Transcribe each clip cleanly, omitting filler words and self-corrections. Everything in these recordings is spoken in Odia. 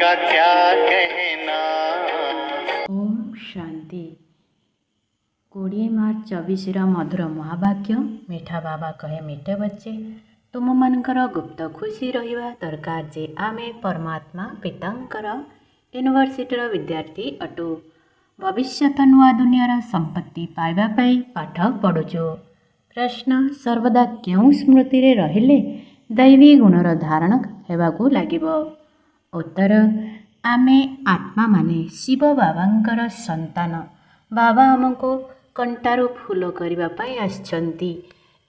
का क्या कहना। ओम शांति। 20 मार्च 24 मधुर महावाक्य। मीठा बाबा कहे मिठे बच्चे तुम मानकर गुप्त खुशी रहिबा दरकार जे आमे परमात्मा पितांकर यूनिवर्सिटीर विद्यार्थी अटु। भविष्यत नुआ दुनियार संपत्ति पाइबा पाई पाठ पढ़ुचु। प्रश्न सर्वदा क्यों स्मृति रे रहिले दैवी गुणर धारण हेबाकू लागिबो। उत्तर आमे आत्मा माने शिव बाबांकर संतान। बाबा आमको कंटारू फूल करने पाई आछंती।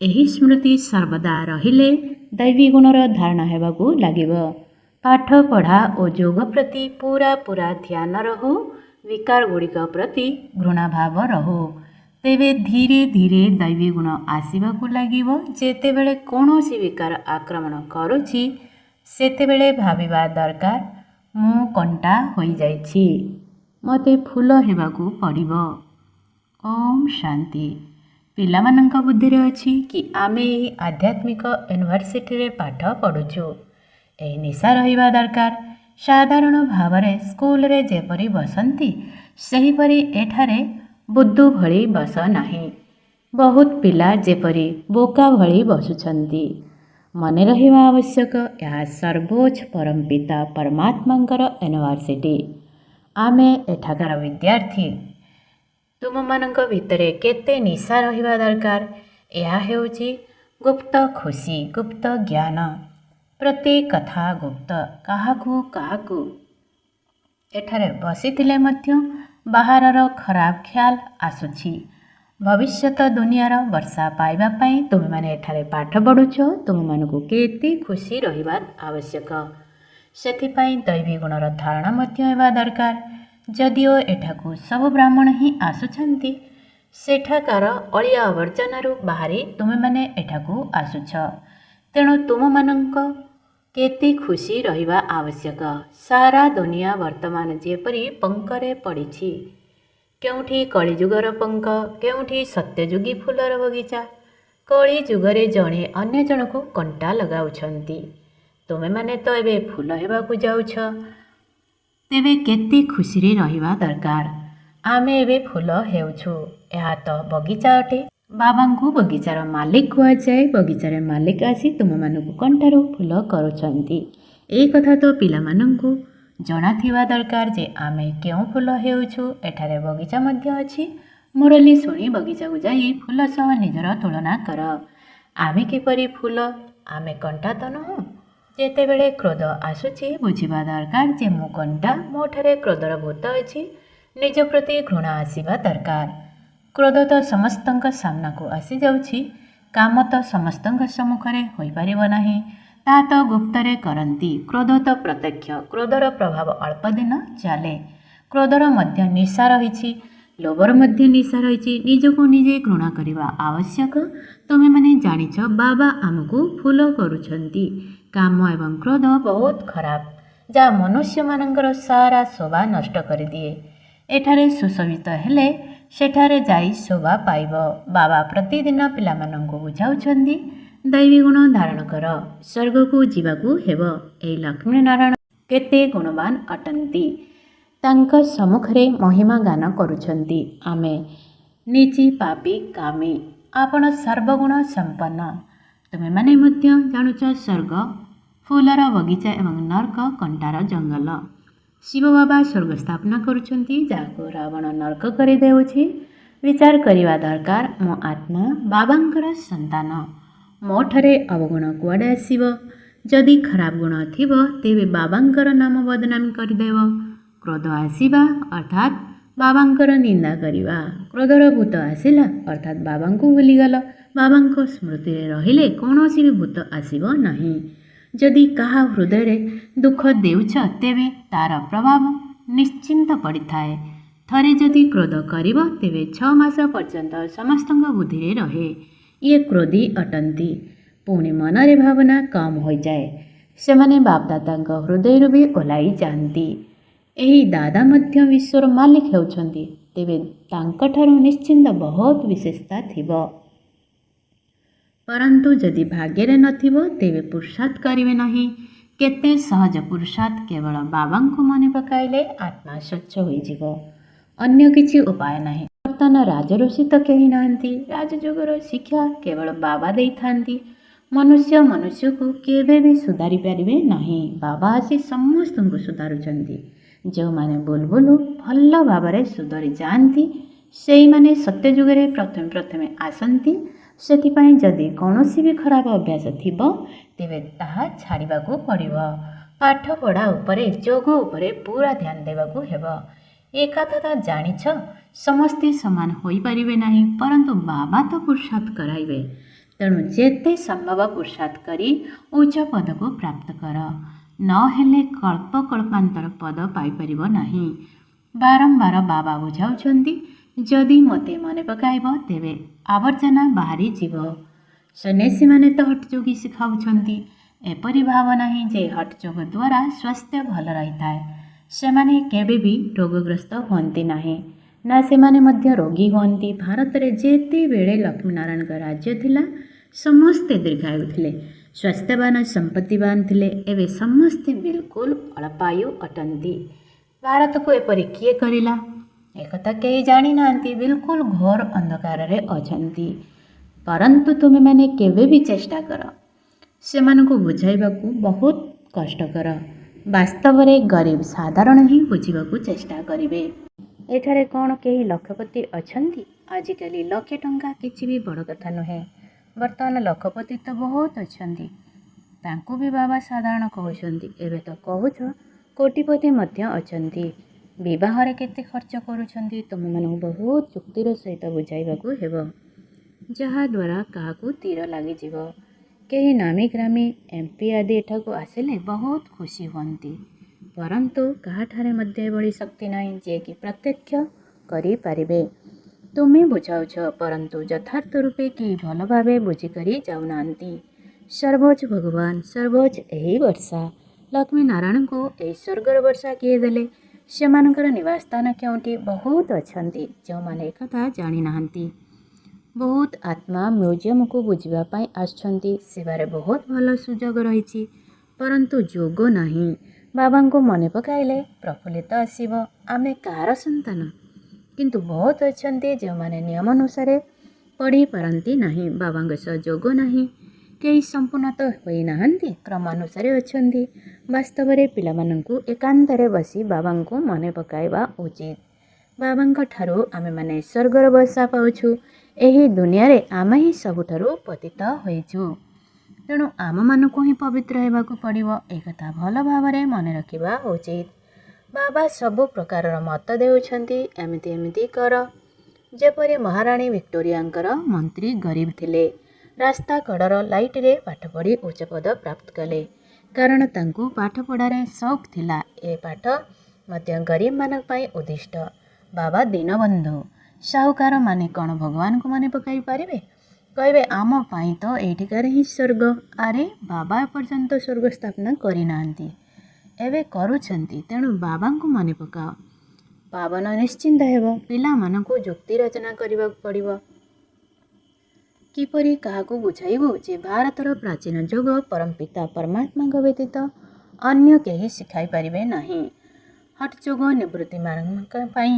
एही स्मृति सर्वदा रहिले दैवी गुणर धारण हेबाकू लागिबो। पाठ पढ़ा और योग प्रति पूरा पूरा ध्यान रहो। विकार गुड़िक प्रति घृणा भाव रहो। तेबे धीरे धीरे दैवी गुण आसवाकू लागिबो। जेतेबेले कौनसी विकार आक्रमण करुछि सेतेबेले भाविबा दरकार मु कंटा होई जाइछि, मते फूल हेबाकू पड़िबो। ओम शांति। पिलामानंक बुद्धिरे अछि कि आमे एही आध्यात्मिक यूनिवर्सिटी रे पाठ पढ़ुछु। एही निशा रहिबा दरकार। साधारण भावरे स्कूल रे जेपरि बसंती सेहीपरि एठारे बुद्धू भଳି बस नाही। बहुत पिला जेपरि बोका भଳି बसुछंती। मने रहिबा आवश्यक यह सर्वोच्च परमपिता परमात्मांकर यूनिवर्सिटी। आमे एठाकार विद्यार्थी। तुम मानक भितरे केते निशा रहिबा दरकार। यह हेउची गुप्त खुशी, गुप्त ज्ञान। प्रति कथा गुप्त काहाकू काहाकू। एठारे बसिथिले मध्य बाहरर खराब ख्याल आसुछि। भविष्यत दुनियार वर्षा पाइबा पाई तुम माने एठारे पाठ पढ़ुछ। तुम मानकू केते खुशी रहिबा आवश्यक। सेथिपाई दैवी गुणर धारणा मध्य हेबा दरकार। जदिओ एठाकू सब ब्राह्मण ही आसुछंती सेठाकार अलिया आवर्जनारू बाहरी तुम माने एठाकू आसुछ। तेणु तुम मानक केते खुशी रहिबा आवश्यक। सारा दुनिया वर्तमान जेपरि पंकरे पड़िछि। केउठी कलिजुगर पंक, केउठी सत्यजुगी फूलर बगीचा। कली जुगरे जणे अन्य जनकू कंटा लगाउछंती। तुमे माने तो एबे फूल हेबाकू जाउछ। तेबे केते खुशी रे रहिबा दरकार। आमे एबे फूल हेउछु। एहा तो बगीचा अटे। बाबांकू बगीचार मालिक हुआ जाए। बगीचार मालिक आसी तुम मानकू कंटारू फूल करुछंती। ए कथा तो पिला मानकू जଣା थिबा दरकार जे आमे क्यों फूल हेउछु। एठारे बगीचा मध्य अछि। मुरली शुणी बगीचा को जाई फूल सह निजर तुलना कर। आमे किपरि फूल, आमे कंटा तो नुह। जेतेबेले क्रोध आसुछि बुझिबा दरकार जे मु कंटा, मोठारे क्रोधर भूत अछि। निज प्रति घृणा आसीबा दरकार। क्रोध तो समस्तंक सामना को आसी जाउछि। काम तो समस्तंक सम्मुखरे होई परिबो नाही। ता तो गुप्तरे करंती। क्रोध तो प्रत्यक्ष। क्रोधर प्रभाव अल्प दिन चले। क्रोधर मध्य निशा रहिछि। लोभर मध्य निशा रहिछि। निजको निजे घृणा करिबा आवश्यक। तुमे माने जानिछ बाबा आमको फूल करुछंती। काम एवं क्रोध बहुत खराब, जा मनुष्य मानकर सारा शोभा नष्ट कर दिए। एठारे सुशोभित हेले सेठारे जाई शोभा पाइब। बाबा प्रतिदिन पिला माननको बुझाउछंती दैवी गुण धारण कर, स्वर्ग को जीवाकू हेब। एही लक्ष्मी नारायण केते गुणवान अटंती। तांक सम्मुखरे महिमा गान करुछंती। आमे नीची पापी कामी, आपण सर्वगुण संपन्न। तुमे माने मध्य जानुछ स्वर्ग फूलर बगीचा एवं नर्क कंटार जंगल। शिव बाबा स्वर्ग स्थापना करुछंती जाको रावण नर्क करि देउछि। विचार करिवा दरकार मो आत्मा बाबांकर संतान। मोठरे अवगुण कुआडे आसीबो। जदि खराब गुण थिबो तेबे बाबांकर नाम बदनामी करदेव। क्रोध आसीबा अर्थात बाबांकर निंदा करिबा। क्रोधर भूत आसिला अर्थात बाबांको भूलिगल। बाबांको स्मृति रे रहिले कौनसी भी भूत आसीबो नाही। जदि काहा हृदय रे दुख देउछ तेबे तार प्रभाव निश्चिंत पड़िथाए। थरे जदि क्रोध करिबो तेबे 6 मास पर्यंत समस्तंग बुद्धि रे रहे। ये क्रोधी अटंती। पुणी मनरे भावना कम हो जाए। सेमाने बापदादांक हृदय भी ओलाई जाती। एही दादा मध्य विश्वर मालिक हेउछंती। तेबे तांकठारु निश्चिंत बहुत विशेषता थिबो। परंतु जदि भाग्य रे नथिबो तेबे पुरुषार्थ करिवे नाही। କେତେ ସହଜ ପୁରୁଷାର୍ଥ କେବଳ ବାବାଙ୍କୁ ମନେ ପକାଇଲେ ଆତ୍ମା ସ୍ୱଚ୍ଛ ହୋଇଯିବ। ଅନ୍ୟ କିଛି ଉପାୟ ନାହିଁ। ବର୍ତ୍ତମାନ ରାଜଋଷି ତ କେହି ନାହାନ୍ତି। ରାଜଯୋଗର ଶିକ୍ଷା କେବଳ ବାବା ଦେଇଥାନ୍ତି। ମନୁଷ୍ୟ ମନୁଷ୍ୟକୁ କେବେ ବି ସୁଧାରି ପାରିବେ ନାହିଁ। ବାବା ଆସି ସମସ୍ତଙ୍କୁ ସୁଧାରୁଛନ୍ତି। ଯେଉଁମାନେ ବୁଲବୁଲ ଭଲ ଭାବରେ ସୁଧରି ଯାଆନ୍ତି ସେଇମାନେ ସତ୍ୟଯୁଗରେ ପ୍ରଥମେ ଆସନ୍ତି। ସେଥିପାଇଁ ଯଦି କୌଣସି ବି ଖରାପ ଅଭ୍ୟାସ ଥିବ ତେବେ ତାହା ଛାଡ଼ିବାକୁ ପଡ଼ିବ। ପାଠପଢ଼ା ଉପରେ ଯୋଗ ଉପରେ ପୁରା ଧ୍ୟାନ ଦେବାକୁ ହେବ। ଏ କଥା ତ ଜାଣିଛ ସମସ୍ତେ ସମାନ ହୋଇପାରିବେ ନାହିଁ, ପରନ୍ତୁ ବାବା ତ ପୁରୁଷାର୍ଥ କରାଇବେ। ତେଣୁ ଯେତେ ସମ୍ଭବ ପୁରୁଷାର୍ଥ କରି ଉଚ୍ଚ ପଦକୁ ପ୍ରାପ୍ତ କର, ନହେଲେ କଳ୍ପକଳ୍ପାନ୍ତର ପଦ ପାଇପାରିବ ନାହିଁ। ବାରମ୍ବାର ବାବା ବୁଝାଉଛନ୍ତି, ଯଦି ମୋତେ ମନେ ପକାଇବ ତେବେ ଆବର୍ଜନା ବାହାରିଯିବ। ସନ୍ନ୍ୟାସୀମାନେ ତ ହଠଯୋଗୀ ଶିଖାଉଛନ୍ତି। ଏପରି ଭାବ ନାହିଁ ଯେ ହଠଯୋଗ ଦ୍ୱାରା ସ୍ୱାସ୍ଥ୍ୟ ଭଲ ରହିଥାଏ। ସେମାନେ କେବେ ବି ରୋଗଗ୍ରସ୍ତ ହୁଅନ୍ତି ନାହିଁ, ନା ସେମାନେ ମଧ୍ୟ ରୋଗୀ ହୁଅନ୍ତି। ଭାରତରେ ଯେତେବେଳେ ଲକ୍ଷ୍ମୀନାରାୟଣଙ୍କ ରାଜ୍ୟ ଥିଲା ସମସ୍ତେ ଦୀର୍ଘାୟୁ ଥିଲେ, ସ୍ୱାସ୍ଥ୍ୟବାନ ସମ୍ପତ୍ତିବାନ ଥିଲେ। ଏବେ ସମସ୍ତେ ବିଲକୁଲ ଅଳପାୟୁ ଅଟନ୍ତି। ଭାରତକୁ ଏପରି କିଏ କରିଲା ଏକଥା କେହି ଜାଣିନାହାନ୍ତି। ବିଲକୁଲ ଘୋର ଅନ୍ଧକାରରେ ଅଛନ୍ତି। ପରନ୍ତୁ ତୁମେମାନେ କେବେ ବି ଚେଷ୍ଟା କର ସେମାନଙ୍କୁ ବୁଝାଇବାକୁ। ବହୁତ କଷ୍ଟକର। ବାସ୍ତବରେ ଗରିବ ସାଧାରଣ ହିଁ ବୁଝିବାକୁ ଚେଷ୍ଟା କରିବେ। ଏଠାରେ କ'ଣ କେହି ଲକ୍ଷପତି ଅଛନ୍ତି? ଆଜିକାଲି ଲକ୍ଷେ ଟଙ୍କା କିଛି ବି ବଡ଼ କଥା ନୁହେଁ। ବର୍ତ୍ତମାନ ଲକ୍ଷପତି ତ ବହୁତ ଅଛନ୍ତି, ତାଙ୍କୁ ବି ବାବା ସାଧାରଣ କହୁଛନ୍ତି। ଏବେ ତ କହୁଛ କୋଟିପତି ମଧ୍ୟ ଅଛନ୍ତି। ବିବାହରେ କେତେ ଖର୍ଚ୍ଚ କରୁଛନ୍ତି ତୁମମାନଙ୍କୁ ବହୁତ ଯୁକ୍ତିର ସହିତ ବୁଝାଇବାକୁ ହେବ, ଯାହାଦ୍ୱାରା କାହାକୁ ତୀର ଲାଗିଯିବ। କେହି ନାମୀ ଗ୍ରାମୀ MP ଆଦି ଏଠାକୁ ଆସିଲେ ବହୁତ ଖୁସି ହୁଅନ୍ତି, ପରନ୍ତୁ କାହାଠାରେ ମଧ୍ୟ ଏଭଳି ଶକ୍ତି ନାହିଁ ଯିଏକି ପ୍ରତ୍ୟକ୍ଷ କରିପାରିବେ। ତୁମେ ବୁଝାଉଛ, ପରନ୍ତୁ ଯଥାର୍ଥ ରୂପେ କେହି ଭଲ ଭାବେ ବୁଝିକରି ଯାଉନାହାନ୍ତି। ସର୍ବୋଚ୍ଚ ଭଗବାନ, ସର୍ବୋଚ୍ଚ ଏହି ବର୍ଷା ଲକ୍ଷ୍ମୀ ନାରାୟଣଙ୍କୁ ଏହି ସ୍ୱର୍ଗର ବର୍ଷା କିଏ ଦେଲେ? ସେମାନଙ୍କର ନିବାସ ସ୍ଥାନ କେଉଁଠି? ବହୁତ ଅଛନ୍ତି ଯେଉଁମାନେ ଏକଥା ଜାଣିନାହାନ୍ତି। ବହୁତ ଆତ୍ମା ମ୍ୟୁଜିୟମକୁ ବୁଝିବା ପାଇଁ ଆସୁଛନ୍ତି। ସେବାରେ ବହୁତ ଭଲ ସୁଯୋଗ ରହିଛି, ପରନ୍ତୁ ଯୋଗ ନାହିଁ। ବାବାଙ୍କୁ ମନେ ପକାଇଲେ ପ୍ରଫୁଲ୍ଲିତ ଆସିବ। ଆମେ କାହାର ସନ୍ତାନ? କିନ୍ତୁ ବହୁତ ଅଛନ୍ତି ଯେଉଁମାନେ ନିୟମ ଅନୁସାରେ ପଢ଼ିପାରନ୍ତି ନାହିଁ। ବାବାଙ୍କ ସହ ଯୋଗ ନାହିଁ। କେହି ସମ୍ପୂର୍ଣ୍ଣ ତ ହୋଇନାହାନ୍ତି, କ୍ରମାନୁସାରେ ଅଛନ୍ତି। ବାସ୍ତବରେ ପିଲାମାନଙ୍କୁ ଏକାନ୍ତରେ ବସି ବାବାଙ୍କୁ ମନେ ପକାଇବା ଉଚିତ। ବାବାଙ୍କ ଠାରୁ ଆମେମାନେ ସ୍ୱର୍ଗର ବର୍ଷା ପାଉଛୁ। ଏହି ଦୁନିଆରେ ଆମେ ହିଁ ସବୁଠାରୁ ପତିତ ହୋଇଛୁ। ତେଣୁ ଆମମାନଙ୍କୁ ହିଁ ପବିତ୍ର ହେବାକୁ ପଡ଼ିବ। ଏକଥା ଭଲ ଭାବରେ ମନେ ରଖିବା ଉଚିତ। ବାବା ସବୁ ପ୍ରକାରର ମତ ଦେଉଛନ୍ତି, ଏମିତି କର। ଯେପରି ମହାରାଣୀ ଭିକ୍ଟୋରିଆଙ୍କର ମନ୍ତ୍ରୀ ଗରିବ ଥିଲେ, ରାସ୍ତା କଡ଼ର ଲାଇଟରେ ପାଠ ପଢ଼ି ଉଚ୍ଚପଦ ପ୍ରାପ୍ତ କଲେ, କାରଣ ତାଙ୍କୁ ପାଠପଢ଼ାରେ ସଉକ ଥିଲା। ଏ ପାଠ ମଧ୍ୟ ଗରିବମାନଙ୍କ ପାଇଁ ଉଦ୍ଦିଷ୍ଟ। ବାବା ଦୀନବନ୍ଧୁ। ସାହୁକାରମାନେ କ'ଣ ଭଗବାନଙ୍କୁ ମନେ ପକାଇ ପାରିବେ? କହିବେ ଆମ ପାଇଁ ତ ଏଇଠିକାର ହିଁ ସ୍ୱର୍ଗ। ଆରେ ବାବା ଏପର୍ଯ୍ୟନ୍ତ ସ୍ୱର୍ଗ ସ୍ଥାପନା କରିନାହାନ୍ତି, ଏବେ କରୁଛନ୍ତି। ତେଣୁ ବାବାଙ୍କୁ ମନେ ପକାଅ, ପାବନ ନିଶ୍ଚିନ୍ତ ହେବ। ପିଲାମାନଙ୍କୁ ଯୁକ୍ତି ରଚନା କରିବାକୁ ପଡ଼ିବ। କିପରି କାହାକୁ ବୁଝାଇବୁ ଯେ ଭାରତର ପ୍ରାଚୀନ ଯୋଗ ପରମପିତା ପରମାତ୍ମାଙ୍କ ବ୍ୟତୀତ ଅନ୍ୟ କେହି ଶିଖାଇ ପାରିବେ ନାହିଁ। ହଠଯୋଗ ନିବୃତ୍ତିମାନଙ୍କ ପାଇଁ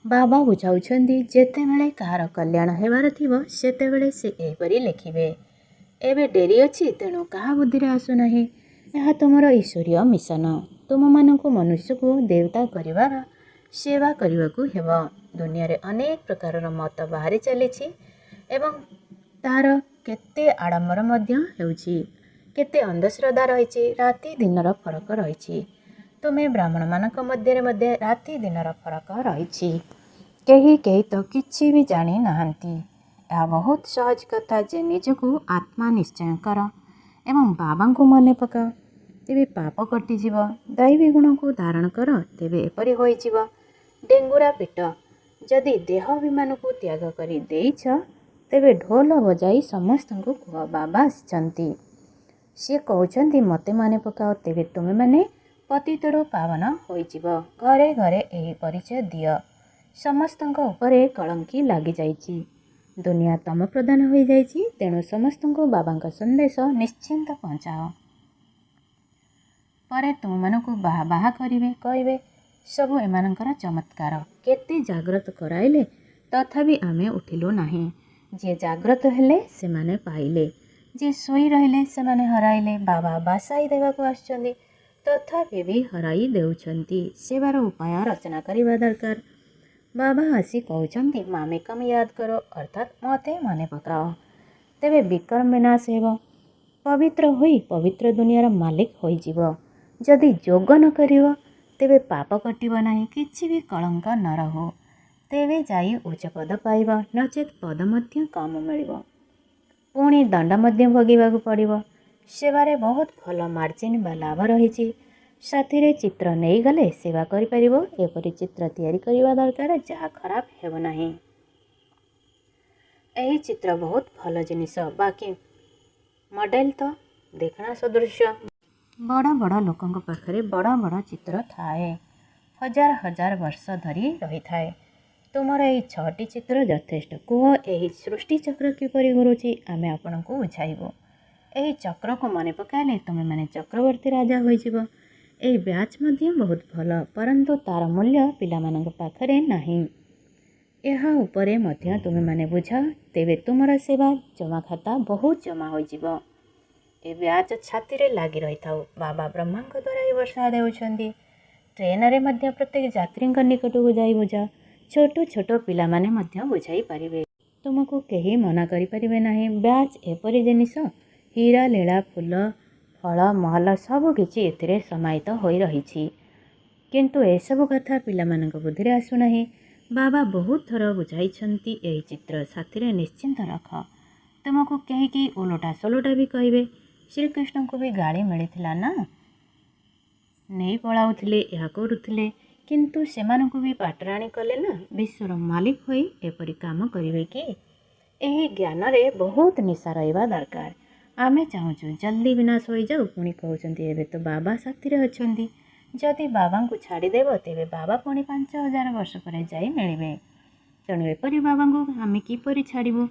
ବାବା ବୁଝାଉଛନ୍ତି। ଯେତେବେଳେ କାହାର କଲ୍ୟାଣ ହେବାର ଥିବ ସେତେବେଳେ ସେ ଏହିପରି ଲେଖିବେ। ଏବେ ଡେରି ଅଛି, ତେଣୁ କାହା ବୁଦ୍ଧିରେ ଆସୁନାହିଁ। ଏହା ତୁମର ଈଶ୍ୱରୀୟ ମିଶନ। ତୁମମାନଙ୍କୁ ମନୁଷ୍ୟକୁ ଦେବତା କରିବାର ସେବା କରିବାକୁ ହେବ। ଦୁନିଆରେ ଅନେକ ପ୍ରକାରର ମତ ବାହାରି ଚାଲିଛି ଏବଂ ତାହାର କେତେ ଆଡ଼ମ୍ବର ମଧ୍ୟ ହେଉଛି, କେତେ ଅନ୍ଧଶ୍ରଦ୍ଧା ରହିଛି, ରାତି ଦିନର ଫରକ ରହିଛି। ତୁମେ ବ୍ରାହ୍ମଣମାନଙ୍କ ମଧ୍ୟରେ ରାତି ଦିନର ଫରକ ରହିଛି। କେହି ତ କିଛି ବି ଜାଣି ନାହାନ୍ତି। ଏହା ବହୁତ ସହଜ କଥା ଯେ ନିଜକୁ ଆତ୍ମା ନିଶ୍ଚୟ କର ଏବଂ ବାବାଙ୍କୁ ମନେ ପକାଅ, ତେବେ ପାପ କଟିଯିବ। ଦୈବୀ ଗୁଣକୁ ଧାରଣ କର, ତେବେ ଏପରି ହୋଇଯିବ। ଡେଙ୍ଗୁରା ପିଟ। ଯଦି ଦେହ ଅଭିମାନକୁ ତ୍ୟାଗ କରି ଦେଇଛ ତେବେ ଢୋଲ ବଜାଇ ସମସ୍ତଙ୍କୁ କୁହ ବାବା ଆସିଛନ୍ତି। ସିଏ କହୁଛନ୍ତି ମୋତେ ମନେ ପକାଅ, ତେବେ ତୁମେମାନେ ପତିତରୁ ପାବନ ହୋଇଯିବ। ଘରେ ଘରେ ଏହି ପରିଚୟ ଦିଅ। ସମସ୍ତଙ୍କ ଉପରେ କଳଙ୍କି ଲାଗିଯାଇଛି। ଦୁନିଆ ତମ ପ୍ରଧାନ ହୋଇଯାଇଛି। ତେଣୁ ସମସ୍ତଙ୍କୁ ବାବାଙ୍କ ସନ୍ଦେଶ ନିଶ୍ଚିନ୍ତ ପହଞ୍ଚାଅ। ପରେ ତୁମମାନଙ୍କୁ ବାହା ବାହା କରିବେ କହିବେ ସବୁ ଏମାନଙ୍କର ଚମତ୍କାର। କେତେ ଜାଗ୍ରତ କରାଇଲେ ତଥାପି ଆମେ ଉଠିଲୁ ନାହିଁ। ଯିଏ ଜାଗ୍ରତ ହେଲେ ସେମାନେ ପାଇଲେ, ଯିଏ ଶୋଇ ରହିଲେ ସେମାନେ ହରାଇଲେ। ବାବା ବାସାଇ ଦେବାକୁ ଆସୁଛନ୍ତି ତଥାପି ବି ହରାଇ ଦେଉଛନ୍ତି। ସେବାର ଉପାୟ ରଚନା କରିବା ଦରକାର। ବାବା ଆସି କହୁଛନ୍ତି ମାମେକମ୍ ୟାଦ କର, ଅର୍ଥାତ୍ ମୋତେ ମନେ ପକାଅ, ତେବେ ବିକର୍ମ ବିନାଶ ହେବ। ପବିତ୍ର ହୋଇ ପବିତ୍ର ଦୁନିଆର ମାଲିକ ହୋଇଯିବ। ଯଦି ଯୋଗ ନ କରିବ ତେବେ ପାପ କଟିବ ନାହିଁ, କିଛି ବି କଳଙ୍କ ନ ରହୁ, ତେବେ ଯାଇ ଉଚ୍ଚ ପଦ ପାଇବ, ନଚେତ୍ ପଦ ମଧ୍ୟ କମ ମିଳିବ, ପୁଣି ଦଣ୍ଡ ମଧ୍ୟ ଭୋଗିବାକୁ ପଡ଼ିବ। ସେବାରେ ବହୁତ ଭଲ ମାର୍ଜିନ୍ ବା ଲାଭ ରହିଛି। ସାଥିରେ ଚିତ୍ର ନେଇଗଲେ ସେବା କରିପାରିବ। ଏପରି ଚିତ୍ର ତିଆରି କରିବା ଦରକାର ଯାହା ଖରାପ ହେବ ନାହିଁ। ଏହି ଚିତ୍ର ବହୁତ ଭଲ ଜିନିଷ, ବାକି ମଡ଼େଲ ତ ଦେଖଣା ସଦୃଶ। ବଡ଼ ବଡ଼ ଲୋକଙ୍କ ପାଖରେ ବଡ଼ ବଡ଼ ଚିତ୍ର ଥାଏ, ହଜାର ହଜାର ବର୍ଷ ଧରି ରହିଥାଏ। ତୁମର ଏହି 6ଟି ଚିତ୍ର ଯଥେଷ୍ଟ। କୁହ ଏହି ସୃଷ୍ଟିଚକ୍ର କିପରି ଘୁରୁଛି, ଆମେ ଆପଣଙ୍କୁ ବୁଝାଇବୁ। ଏହି ଚକ୍ରକୁ ମନେ ପକାଇଲେ ତୁମେମାନେ ଚକ୍ରବର୍ତ୍ତୀ ରାଜା ହୋଇଯିବ। ଏହି ବ୍ୟାଚ୍ ମଧ୍ୟ ବହୁତ ଭଲ, ପରନ୍ତୁ ତା'ର ମୂଲ୍ୟ ପିଲାମାନଙ୍କ ପାଖରେ ନାହିଁ। ଏହା ଉପରେ ମଧ୍ୟ ତୁମେମାନେ ବୁଝାଅ, ତେବେ ତୁମର ସେବା ଜମାଖାତା ବହୁତ ଜମା ହୋଇଯିବ। ଏ ବ୍ୟାଚ୍ ଛାତିରେ ଲାଗି ରହିଥାଉ। ବାବା ବ୍ରହ୍ମାଙ୍କ ଦ୍ୱାରା ଏହି ବର୍ଷା ଦେଉଛନ୍ତି। ଟ୍ରେନରେ ମଧ୍ୟ ପ୍ରତ୍ୟେକ ଯାତ୍ରୀଙ୍କ ନିକଟକୁ ଯାଇ ବୁଝାଅ। ଛୋଟ ଛୋଟ ପିଲାମାନେ ମଧ୍ୟ ବୁଝାଇ ପାରିବେ। ତୁମକୁ କେହି ମନା କରିପାରିବେ ନାହିଁ। ବ୍ୟାଚ୍ ଏପରି ଜିନିଷ, ହୀରା ଲୀଳା, ଫୁଲ, ଫଳ, ମହଲ ସବୁ କିଛି ଏଥିରେ ସମାହିତ ହୋଇ ରହିଛି। କିନ୍ତୁ ଏସବୁ କଥା ପିଲାମାନଙ୍କ ବୁଦ୍ଧିରେ ଆସୁନାହିଁ। ବାବା ବହୁତ ଥର ବୁଝାଇଛନ୍ତି ଏହି ଚିତ୍ର ସାଥିରେ ନିଶ୍ଚିନ୍ତ ରଖ। ତୁମକୁ କେହି କେହି ଓଲଟା ସୋଲଟା ବି କହିବେ। ଶ୍ରୀକୃଷ୍ଣଙ୍କୁ ବି ଗାଳି ମିଳିଥିଲା ନା, ନେଇ ପଳାଉଥିଲେ, ଏହା କରୁଥିଲେ, କିନ୍ତୁ ସେମାନଙ୍କୁ ବି ପାଟରାଣୀ କଲେ ନା। ବିଶ୍ୱର ମାଲିକ ହୋଇ ଏପରି କାମ କରିବେ କି? ଏହି ଜ୍ଞାନରେ ବହୁତ ନିଶା ରହିବା ଦରକାର। ଆମେ ଚାହୁଁଛୁ ଜଲ୍ଦି ବିନାଶ ହୋଇଯାଉ, ପୁଣି କହୁଛନ୍ତି ଏବେ ତ ବାବା ସାଥିରେ ଅଛନ୍ତି। ଯଦି ବାବାଙ୍କୁ ଛାଡ଼ିଦେବ ତେବେ ବାବା ପୁଣି 5000 ବର୍ଷ ପରେ ଯାଇ ମିଳିବେ। ତେଣୁ ଏପରି ବାବାଙ୍କୁ ଆମେ କିପରି ଛାଡ଼ିବୁ?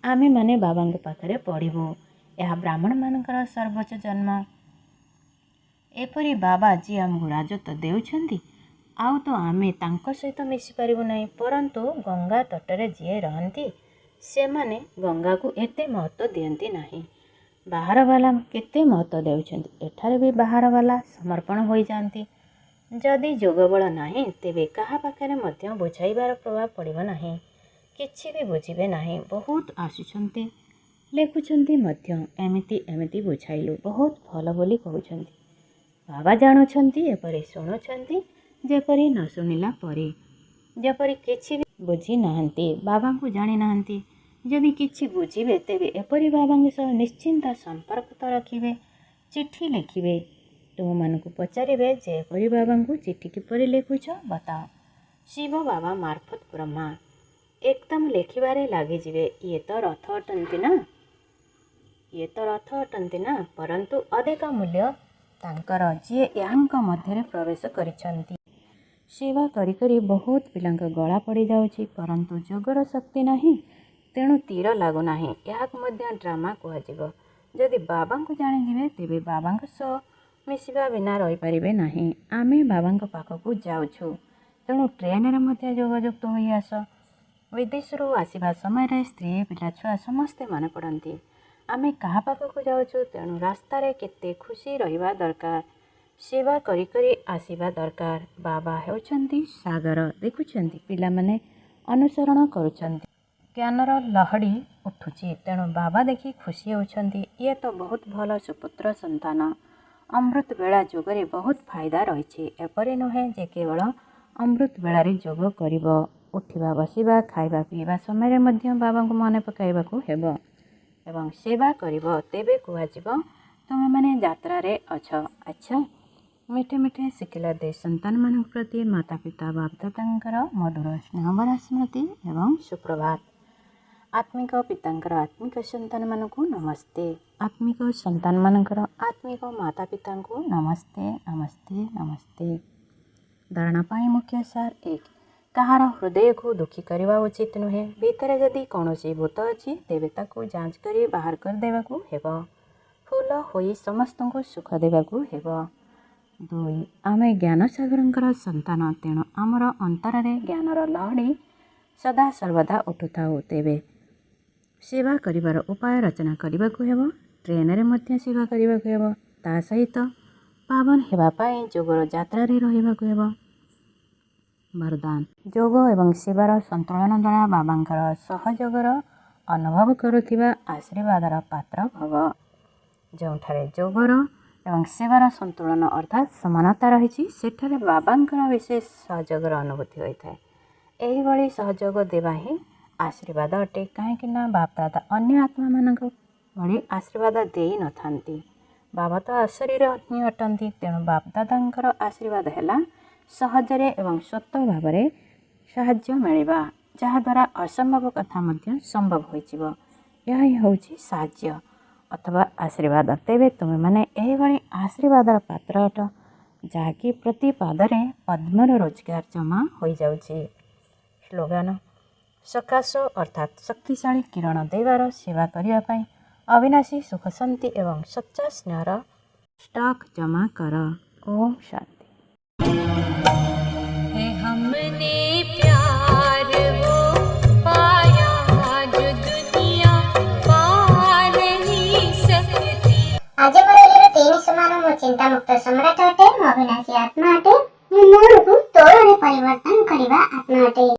ଆମେମାନେ ବାବାଙ୍କ ପାଖରେ ପଢ଼ିବୁ। ଏହା ବ୍ରାହ୍ମଣମାନଙ୍କର ସର୍ବୋଚ୍ଚ ଜନ୍ମ। ଏପରି ବାବା ଯିଏ ଆମକୁ ରାଜତ୍ୱ ଦେଉଛନ୍ତି, ଆଉ ତ ଆମେ ତାଙ୍କ ସହିତ ମିଶିପାରିବୁ ନାହିଁ। ପରନ୍ତୁ ଗଙ୍ଗା ତଟରେ ଯିଏ ରହନ୍ତି ସେମାନେ ଗଙ୍ଗାକୁ ଏତେ ମହତ୍ତ୍ୱ ଦିଅନ୍ତି ନାହିଁ। ବାହାରବାଲା କେତେ ମହତ୍ତ୍ୱ ଦେଉଛନ୍ତି। ଏଠାରେ ବି ବାହାରବାଲା ସମର୍ପଣ ହୋଇଯାଆନ୍ତି। ଯଦି ଯୋଗବଳ ନାହିଁ ତେବେ କାହା ପାଖରେ ମଧ୍ୟ ବୁଝାଇବାର ପ୍ରଭାବ ପଡ଼ିବ ନାହିଁ। କିଛି ବି ବୁଝିବେ ନାହିଁ। ବହୁତ ଆସୁଛନ୍ତି, ଲେଖୁଛନ୍ତି ମଧ୍ୟ, ଏମିତି ଏମିତି ବୁଝାଇଲୁ, ବହୁତ ଭଲ ବୋଲି କହୁଛନ୍ତି। ବାବା ଜାଣୁଛନ୍ତି, ଏପରି ଶୁଣୁଛନ୍ତି ଯେପରି ନ ଶୁଣିଲା ପରି, ଯେପରି କିଛି ବି ବୁଝି ନାହାନ୍ତି, ବାବାଙ୍କୁ ଜାଣିନାହାନ୍ତି। ଯଦି କିଛି ବୁଝିବେ ତେବେ ଏପରି ବାବାଙ୍କ ସହ ନିଶ୍ଚିନ୍ତ ସମ୍ପର୍କ ରଖିବେ, ଚିଠି ଲେଖିବେ। ତୁମମାନଙ୍କୁ ପଚାରିବେ ଯେ ଏପରି ବାବାଙ୍କୁ ଚିଠି କିପରି ଲେଖୁଛ ବତାଅ। ଶିବ ବାବା ମାର୍ଫତ ବ୍ରହ୍ମା ଏକଦମ ଲେଖିବାରେ ଲାଗିଯିବେ। ଇଏ ତ ରଥ ଅଟନ୍ତି ନା, ପରନ୍ତୁ ଅଧିକ ମୂଲ୍ୟ ତାଙ୍କର, ଯିଏ ଏହାଙ୍କ ମଧ୍ୟରେ ପ୍ରବେଶ କରିଛନ୍ତି। ସେବା କରି କରି ବହୁତ ପିଲାଙ୍କ ଗଳା ପଡ଼ିଯାଉଛି, ପରନ୍ତୁ ଯୋଗର ଶକ୍ତି ନାହିଁ, ତେଣୁ ତୀର ଲାଗୁନାହିଁ। ଏହାକୁ ମଧ୍ୟ ଡ୍ରାମା କୁହାଯିବ। ଯଦି ବାବାଙ୍କୁ ଜାଣିଯିବେ ତେବେ ବାବାଙ୍କ ସହ ମିଶିବା ବିନା ରହିପାରିବେ ନାହିଁ। ଆମେ ବାବାଙ୍କ ପାଖକୁ ଯାଉଛୁ, ତେଣୁ ଟ୍ରେନରେ ମଧ୍ୟ ଯୋଗଯୁକ୍ତ ହୋଇ ଆସ। ବିଦେଶରୁ ଆସିବା ସମୟରେ ସ୍ତ୍ରୀ, ପିଲା, ଛୁଆ ସମସ୍ତେ ମନେ ପଡ଼ନ୍ତି। ଆମେ କାହା ପାଖକୁ ଯାଉଛୁ, ତେଣୁ ରାସ୍ତାରେ କେତେ ଖୁସି ରହିବା ଦରକାର। ସେବା କରି କରି ଆସିବା ଦରକାର। ବାବା ହେଉଛନ୍ତି ସାଗର, ଦେଖୁଛନ୍ତି ପିଲାମାନେ ଅନୁସରଣ କରୁଛନ୍ତି। ଜ୍ଞାନର ଲହଡ଼ି ଉଠୁଛି, ତେଣୁ ବାବା ଦେଖି ଖୁସି ହେଉଛନ୍ତି। ଇଏ ତ ବହୁତ ଭଲ ସୁପୁତ୍ର ସନ୍ତାନ। ଅମୃତ ବେଳା ଯୋଗରେ ବହୁତ ଫାଇଦା ରହିଛି। ଏପରି ନୁହେଁ ଯେ କେବଳ ଅମୃତ ବେଳାରେ ଯୋଗ କରିବ। ଉଠିବା, ବସିବା, ଖାଇବା ପିଇବା ସମୟରେ ମଧ୍ୟ ବାବାଙ୍କୁ ମନେ ପକାଇବାକୁ ହେବ ଏବଂ ସେବା କରିବ। ତେବେ କୁହାଯିବ ତୁମେମାନେ ଯାତ୍ରାରେ ଅଛ। ଆଚ୍ଛା, ମିଠେ ମିଠେ ଶିଖିଲ ଦେଶ ସନ୍ତାନମାନଙ୍କ ପ୍ରତି ମାତା ପିତା ବାପଦାଦାଙ୍କର ମଧୁର ସ୍ନେହଭରା ସ୍ମୃତି ଏବଂ ସୁପ୍ରଭାତ। ଆତ୍ମିକ ପିତାଙ୍କର ଆତ୍ମିକ ସନ୍ତାନମାନଙ୍କୁ ନମସ୍ତେ। ଆତ୍ମିକ ସନ୍ତାନମାନଙ୍କର ଆତ୍ମିକ ମାତା ପିତାଙ୍କୁ ନମସ୍ତେ ନମସ୍ତେ ନମସ୍ତେ। ଧାରଣା ପାଇଁ ମୁଖ୍ୟ ସାର 1. କାହାର ହୃଦୟକୁ ଦୁଃଖୀ କରିବା ଉଚିତ ନୁହେଁ। ଭିତରେ ଯଦି କୌଣସି ଭୂତ ଅଛି ତେବେ ତାକୁ ଯାଞ୍ଚ କରି ବାହାର କରିଦେବାକୁ ହେବ। ଫୁଲ ହୋଇ ସମସ୍ତଙ୍କୁ ସୁଖ ଦେବାକୁ ହେବ। ଦୁଇ, ଆମେ ଜ୍ଞାନସାଗରଙ୍କର ସନ୍ତାନ, ତେଣୁ ଆମର ଅନ୍ତରରେ ଜ୍ଞାନର ଲହଡ଼ି ସଦା ସର୍ବଦା ଉଠୁଥାଉ। ତେବେ ସେବା କରିବାର ଉପାୟ ରଚନା କରିବାକୁ ହେବ। ଟ୍ରେନରେ ମଧ୍ୟ ସେବା କରିବାକୁ ହେବ। ତା ସହିତ ପାବନ ହେବା ପାଇଁ ଯୋଗର ଯାତ୍ରାରେ ରହିବାକୁ ହେବ। ବରଦାନ, ଯୋଗ ଏବଂ ସେବାର ସନ୍ତୁଳନ ଦ୍ୱାରା ବାବାଙ୍କର ସହଯୋଗର ଅନୁଭବ କରୁଥିବା ଆଶୀର୍ବାଦର ପାତ୍ର ଭବ। ଯେଉଁଠାରେ ଯୋଗର ଏବଂ ସେବାର ସନ୍ତୁଳନ ଅର୍ଥାତ୍ ସମାନତା ରହିଛି, ସେଠାରେ ବାବାଙ୍କର ବିଶେଷ ସହଯୋଗର ଅନୁଭୂତି ହୋଇଥାଏ। ଏହିଭଳି ସହଯୋଗ ଦେବା ହିଁ ଆଶୀର୍ବାଦ ଅଟେ। କାହିଁକିନା ବାପଦାଦା ଅନ୍ୟ ଆତ୍ମାମାନଙ୍କ ଭଳି ଆଶୀର୍ବାଦ ଦେଇନଥାନ୍ତି। ବାବା ତ ଅଶରୀର ହିଁ ଅଟନ୍ତି। ତେଣୁ ବାପଦାଦାଙ୍କର ଆଶୀର୍ବାଦ ହେଲା ସହଜରେ ଏବଂ ସ୍ୱତଃ ଭାବରେ ସାହାଯ୍ୟ ମିଳିବା, ଯାହାଦ୍ୱାରା ଅସମ୍ଭବ କଥା ମଧ୍ୟ ସମ୍ଭବ ହୋଇଯିବ। ଏହା ହିଁ ହେଉଛି ସାହାଯ୍ୟ ଅଥବା ଆଶୀର୍ବାଦ। ତେବେ ତୁମେମାନେ ଏହିଭଳି ଆଶୀର୍ବାଦର ପାତ୍ର ଅଟ, ଯାହାକି ପ୍ରତି ପାଦରେ ପଦ୍ମର ରୋଜଗାର ଜମା ହୋଇଯାଉଛି। ସ୍ଲୋଗାନ, ସକାଶ ଅର୍ଥାତ୍ ଶକ୍ତିଶାଳୀ କିରଣ ଦେବାର ସେବା କରିବା ପାଇଁ ଅବିନାଶୀ ସୁଖ ଶାନ୍ତି ଏବଂ ସଚ୍ଚା ସ୍ନେହର ଷ୍ଟକ୍ ଜମା କର। ଓମ୍ ଶାନ୍ତି। हमने प्यार वो पाया जो दुनिया पा नहीं सकती। आज मुरलीर तीन समान मो चिंता मुक्त सम्राट अटे, मो अविनाशी आत्मा अटे, मो मूल को तोड़ने परिवर्तन करने आत्मा अटे।